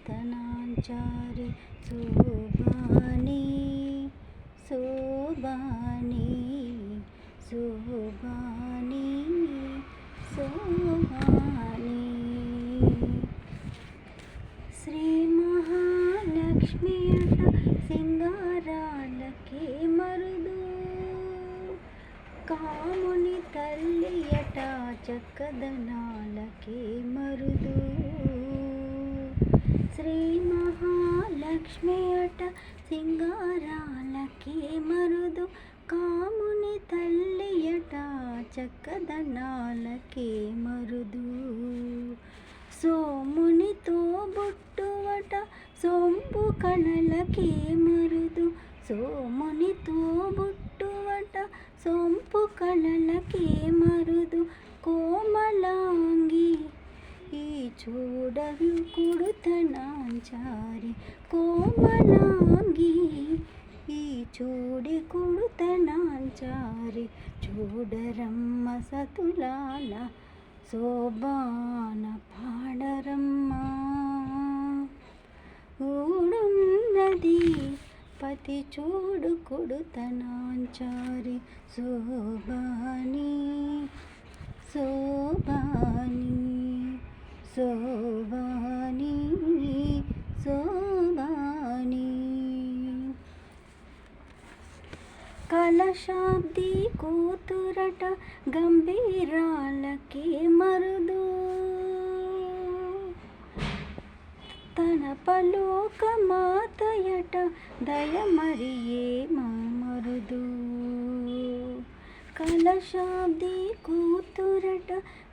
కుడుతనాంచారి శోభాని శోభాని శోభాని శోభాని శ్రీ మహాలక్ష్మి అట సింగారాలకే మరుదు కాముని తల్లి అట చక్కదనాలకే మరుదు శ్రీ మహాలక్ష్మి అట సింగారాలకే మరుదు కాముని తల్లి అట చక్కదనాలకే మరుదు సోమునితో బొట్టువట సొంపు కళలకే మరుదు సోమునితో బొట్టువట సొంపు కళలకే మరుదు కోమలాంగి ఈ చూడవి కుడుతనాంచారి కోమలాంగి ఈ చూడి కుడుతనాంచారి చూడరమ్మ సతులాల శోభాన పాడరమ్మ ఊడున్నది పతి చూడు కుడుతనాంచారి శోభాని శోభాని శోభాని శోభాని కలశాబ్ది కూతురట గంభీరాలకే మరుదు తన పలోక మాతయట దయమరియే మరుదు కలశాబ్ది కూతురట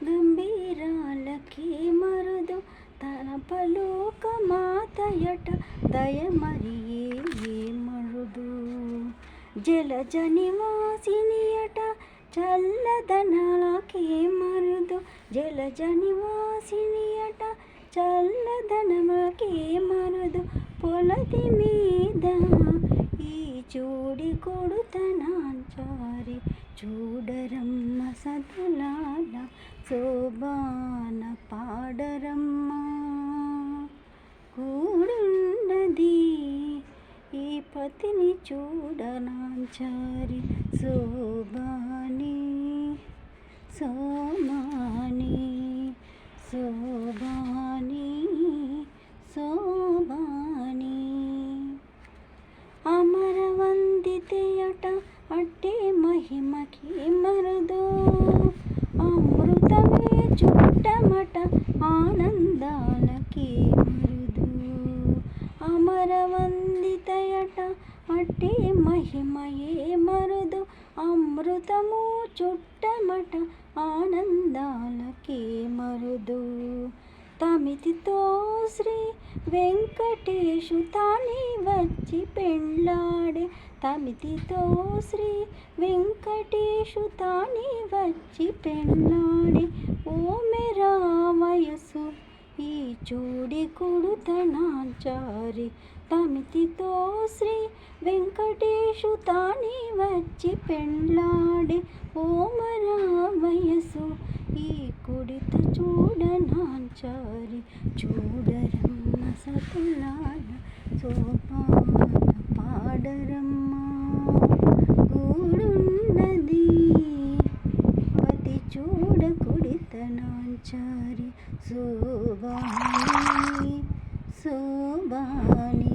గంభీరాలకే మరుదు తన పలోక మాతయట దయమరియే మరుదు జలజ నివాసినియట చల్లదనాలకే మరుదు జలజ నివాసినియట చల్లదనమకే మరుదు పొలది మీద ఈ చూడి కొడుతనాంచారి చూడరమ్మ సతులాల శోభాన పాడరమ్మ కూడున్నది ఈ పతిని చూడనాంచారి శోభాని శోభాని శోభాని శోభాని అమరవందితయట అట్టే మహిమకి మరుదు అమృతమే చుట్టమట ఆనందాలకి మరుదు అమరవందితయట అట్టే మహిమయే మరుదు అమృతము చుట్టమట ఆనందాలకే మరుదు తమితితో శ్రీ వెంకటేశు తాని వచ్చి పెండ్లాడే తమితితో శ్రీ వెంకటేశు తాని వచ్చి పెండ్లాడే ఓ మేరా వయసు ఈ చూడి కుడుతనాంచారి తమితితో శ్రీ వెంకటేశు తాని వచ్చి పెండ్లాడే ఓ మరా వయసు ఈ కుడిత చూడనాంచారి చూడరమ్మ సతులాల శోభాన పాడరమ్మ కూడున్నది పతి చూడ కుడితనాంచారి శోభాని శోభాని